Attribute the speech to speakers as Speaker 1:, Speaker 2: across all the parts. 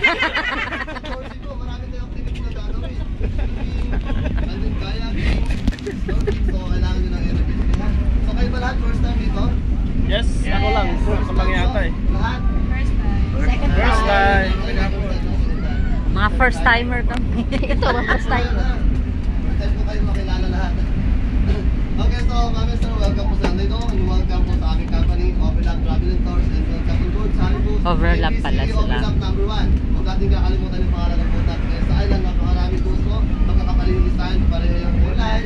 Speaker 1: Marami tayong activity na gagawin. Nandun kaya. So, kailangan nyo ng energy. So, kayo ba lahat? First time dito?
Speaker 2: Yes, ako lang. Ako lang yata eh.
Speaker 1: Lahat?
Speaker 2: First time.
Speaker 3: Mga first timer kami. Ito, mga first timer.
Speaker 1: First time po kayo makilala lahat. Okay, so mami sir, welcome po sa Andito. And welcome po sa aming company, Overlap Travel and Tours and welcome to Good Salibus.
Speaker 3: Overlap pala sila.
Speaker 1: Overlap number 1. Huwag natin kakalimutan yung pangalan ng boat natin. Sa island, napakaraming gusto. Magkakapareho yung design, pareho yung kulay.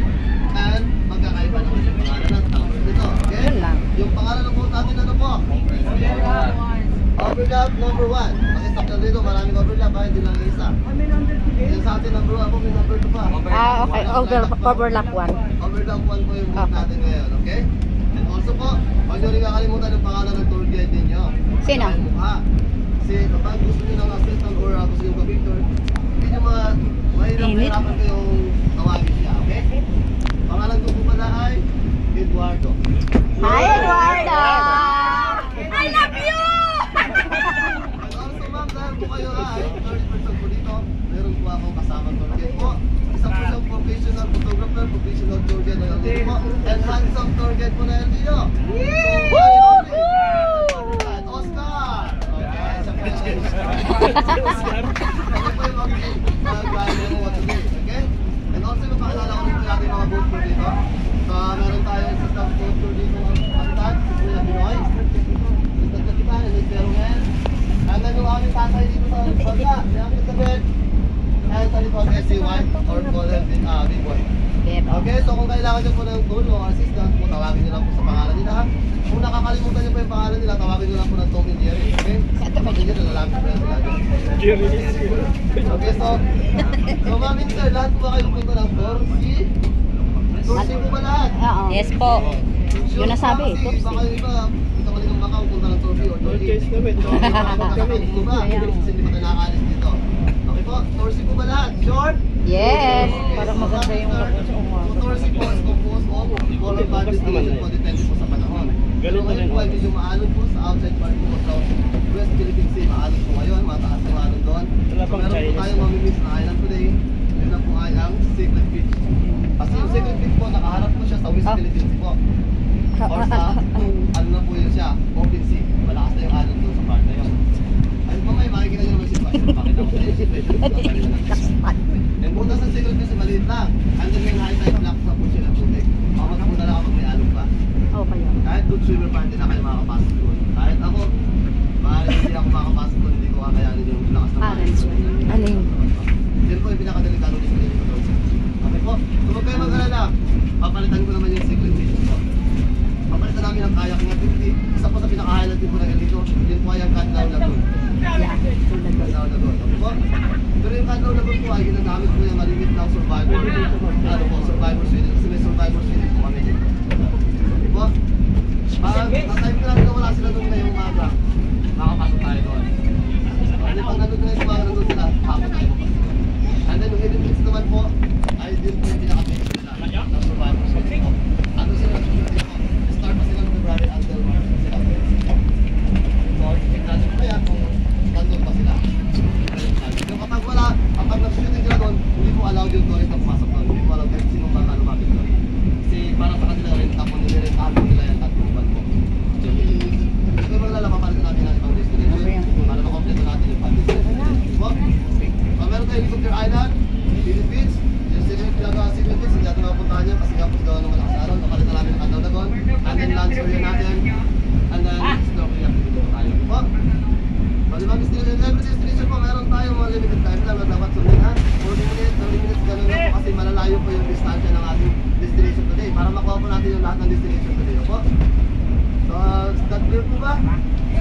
Speaker 1: And magkakaiba naman yung pangalan ng tower dito. Okay? Yung pangalan ng boat natin ano po? Overlap number 1. Kasi sa dito, maraming overlap. Hindi lang isa. Yung sa atin number 1 po, may number 2 pa.
Speaker 3: Okay. Overlap 1.
Speaker 1: Overlap 1 po yung boat natin ngayon. Okay? And also po, huwag nyo rin kakalimutan yung pangalan ng tour guide ninyo.
Speaker 3: Sino?
Speaker 1: Kasi kapag gusto nyo ng assistant or gusto nyo ka-Victor, hindi nyo mahirapan kayong tawagin siya, okay? Pangalan ko po pala ay Eduardo.
Speaker 3: Hi, Eduardo! I love you!
Speaker 1: And also ma'am, dahil po kayo ay 30% po dito, meron po akong kasama tour guide po. Isa po siyang professional photographer, professional tour guide na LDO po, and handsome tour guide po na LDO. Oscar! Okay? And also mapakilala ko rin po natin mga boat tour dito. So meron tayong system boat tour dito ng kapitan, si Kuya Binoy, Mr. Kapitan, and Mr. Ruel. And then yung aming tatay dito sa banda, si Amir Tabet, and sa likod si White or call him Big Boy. Okay, so kung kailangan nyo po ng tool o assistant po, tawagin nyo lang po sa pangalan nila. Kung nakakalimutan nyo po yung pangalan nila, tawagin nyo lang po ng Tom and Jerry. Okay? Tawagin nyo, nalalapit po yan sila. Okay, so ma'am, sir, lahat po ba kayo pupunta ng Torsi? Torsi po ba lahat?
Speaker 3: Yes po. Yun nasabi, Torsi.
Speaker 1: Baka yung iba, ito ka ng Macau, punta ng Torsi or Torsi.
Speaker 2: Case namin.
Speaker 1: Hindi ba? Kasi hindi pa tayo nakakalis dito. Okay po, Torsi po ba lahat? Short?
Speaker 3: Yes. Parang maganda yung kapos sa umaga.
Speaker 1: Torsi po is composed of color band destination po, depende po sa panahon. Pero ngayon po ay medyo maalon po sa outside part po sa West Philippine Sea. Maalon po ngayon, mataas po alon doon. So meron po tayong mamimiss na island today. Yun na po ay ang Secret Beach. Kasi yung Secret Beach po, nakaharap po siya sa West Philippine Sea po. Or sa, ano na po yun siya, Open Sea. Malakas na yung alon doon sa part na yun. Ayun po kayo, makikita nyo naman situation. Pakita ko sa iyo, situation. And butas ng Secret Beach, maliit lang. And then yung high tide blocks na po siya ng tubig. Makapunta lang ako may alon pa.
Speaker 3: Okay.
Speaker 1: Kahit good swimmer pa, hindi na kayo makakapasok doon. Kahit ako, maaaring hindi ako makakapasok doon, hindi ko kakayanin yung lakas ng
Speaker 3: Parents. Ano yun?
Speaker 1: Yan po yung pinakadelikado destination ko doon. Okay po? So huwag kayo mag-alala, papalitan ko naman yung Secret Beach po. Papalitan namin ang kayaking activity. Isa po sa pinaka-highlight din po ng dito, yun po ay ang Canlaw Lagoon. Canlaw Lagoon. Okay po? Pero yung Canlaw Lagoon po ay ginagamit po yung malimit ng survivor. Ano po, survivor swimming. Kasi may survivor swimming po kami dito. Po. Ang time ko namin na wala sila doon ngayong umaga, makapasok tayo doon. Pag nandun na yung umaga doon sila, hapon tayo po. And then yung hidden beach naman po, ay din po yung pinaka-beach nila. Ng survivors po. Ano sila po? Start pa sila ng February until March pa sila. So, check natin po yan kung nandun pa sila. Yung kapag nag-shooting sila doon, hindi po allowed yung tourist na pumasok doon. Hindi po allowed kahit sinong baka lumapit doon. Kasi para sa kanila rin, tapos nilirentahan po nila yan tatlong buwan po. So maglala, papalitan natin ang ibang destination para makompleto natin yung package destination. So meron tayo Helicopter Island, Philippine Beach, yung Secret Beach, hindi natin mapuntahan yan kasi kapos gawa ng malakas araw. Napalitan namin ang Canlaw Lagoon, and then lunch area natin, and then snorkeling activity po tayo. So limang destination, every destination po meron tayo mga limited time lang na dapat sundin ha. 40 minutes, 30 minutes, ganun lang po kasi malalayo po yung distansya ng ating destination today para makuha po natin yung lahat ng destination today. So, that clear po ba?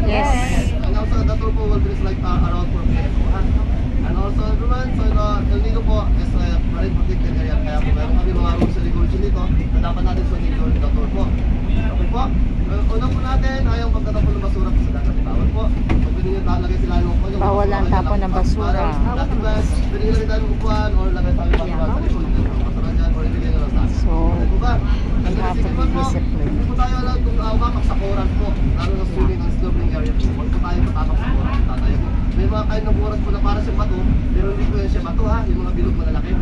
Speaker 3: Yes.
Speaker 1: And also, the tour po will be like around 4 p.m. po ha. And also everyone, so El Nido po is a marine protected area. Kaya po meron kami mga rules and regulations dito na dapat natin sundin during the tour po. Okay po? Una po natin ay yung pagtatapon ng basura po sa dagat. Bawal po. Pag pwede nyo lagay sila ng upuan.
Speaker 3: Bawal ang tapon ng basura.
Speaker 1: Plastic bags, pwede nyo lagay tayo ng upuan or lagay tayo ng basura sa likod ng basura dyan or ibigay nyo lang sa akin.
Speaker 3: So,
Speaker 1: Okay po ba?
Speaker 3: we have to be disciplined.
Speaker 1: Hindi po tayo allowed kung umapak sa koran po. Lalo na swimming and snorkeling area po. Huwag po tayo matapak sa koran. Punta tayo po. may mga kain ng oras po na para sa bato, pero hindi po yan siya bato ha, yung mga bilog malalaki.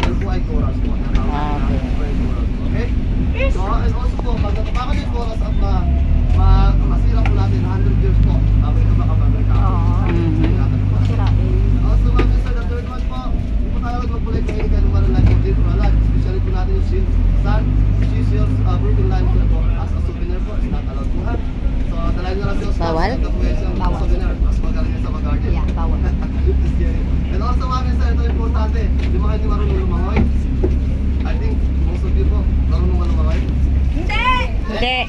Speaker 1: Yan po ay coral po. Okay? So, and also po, pag natapakan yung oras at masira po natin 100 years po, abay ka baka bagay ka. Also, ma'am, sir, the third one po, hindi po tayo magpulay kayo kayo ng marang life of dito na life. Especially po natin yung sun, seashells, broken line po as a souvenir po, is not allowed po ha. So, dalayan nyo lang si Oscar.
Speaker 3: Bawal?
Speaker 1: Bawal. Souvenir, mas magaling sa mag-garden.
Speaker 3: Yeah, bawal.
Speaker 1: Just kidding. And also, ma'am, sir, ito importante. Di ba kayo hindi marunong lumangoy? I think, most of you po, marunong lumangoy?
Speaker 3: Hindi!
Speaker 1: Di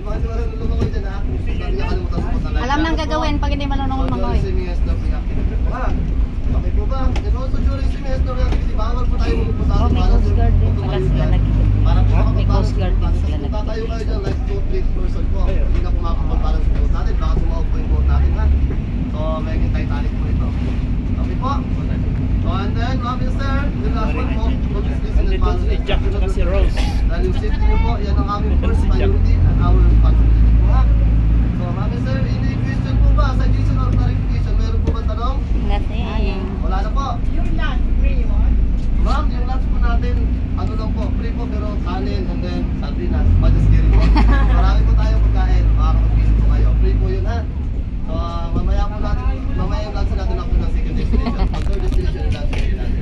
Speaker 1: ba kayo hindi marunong lumangoy dyan ha? Hindi niya kalimutan sa punta life.
Speaker 3: Alam nang gagawin pag hindi marunong lumangoy.
Speaker 1: Okay po ba? And also during semester activity, bawal po tayo muna po sa
Speaker 3: May Coast Guard din pala sila nagkikita.
Speaker 1: para po
Speaker 3: May Coast Guard din sila
Speaker 1: Kung tatayo
Speaker 3: nagkikita.
Speaker 1: kayo dyan, like 2-3 person po, hindi na po makakapagbalance sa boat natin, baka sumawag po yung boat natin ha. So, may Titanic po ito. Okay po? So, and then, ma'am and sir, yung last one po, please listen and
Speaker 2: Andito
Speaker 1: follow.
Speaker 2: si Jack at si Rose.
Speaker 1: Dahil yung safety niyo po, yan ang aming first priority and our responsibility po ha. So, ma'am and sir, any question po ba? Suggestion or clarification? Meron po ba tanong?
Speaker 3: Nothing.
Speaker 1: Wala na po. Ma'am, yung lunch po natin, ano lang po, free po pero kanin and then sardinas, majeskiri po. Marami po tayo pagkain, makakapag-visit po kayo. Free po yun ha. So, mamaya po natin, mamaya yung lunch natin ako ng second destination. Pag third destination, yung lunch natin.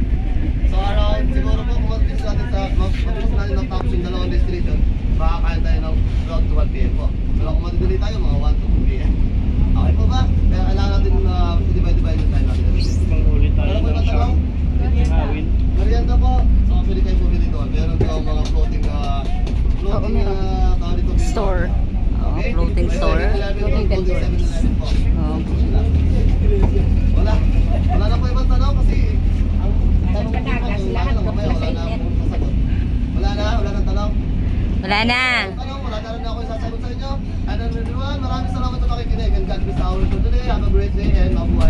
Speaker 1: So, around, siguro po, kung mag-visit natin sa, mag-visit natin ng tapos yung dalawang destination, makakain tayo ng around 1 p.m. po. Pero kung matidali tayo, mga 1 to 2 p.m. Okay po ba? Kaya kailangan natin i-divide yung time natin.
Speaker 2: Manghuli tayo
Speaker 1: Ano po
Speaker 2: ng
Speaker 1: yung
Speaker 2: shark.
Speaker 1: tanong?
Speaker 2: Hawin.
Speaker 1: Merienda po. So, pwede kayo bumili doon. Meron po mga floating tawag dito,
Speaker 3: Store.
Speaker 1: Okay?
Speaker 3: Floating store.
Speaker 1: Floating 7-Eleven po.
Speaker 3: Oh.
Speaker 1: Wala. Wala na po ibang tanong kasi ang tanong ko po kung wala na mamaya, wala na akong sasagot. Wala na tanong.
Speaker 3: Wala na.
Speaker 1: Tanong, wala na rin ako sasagot sa inyo. And then everyone, maraming salamat sa pakikinig and God bless our for today. Have a great day and mabuhay.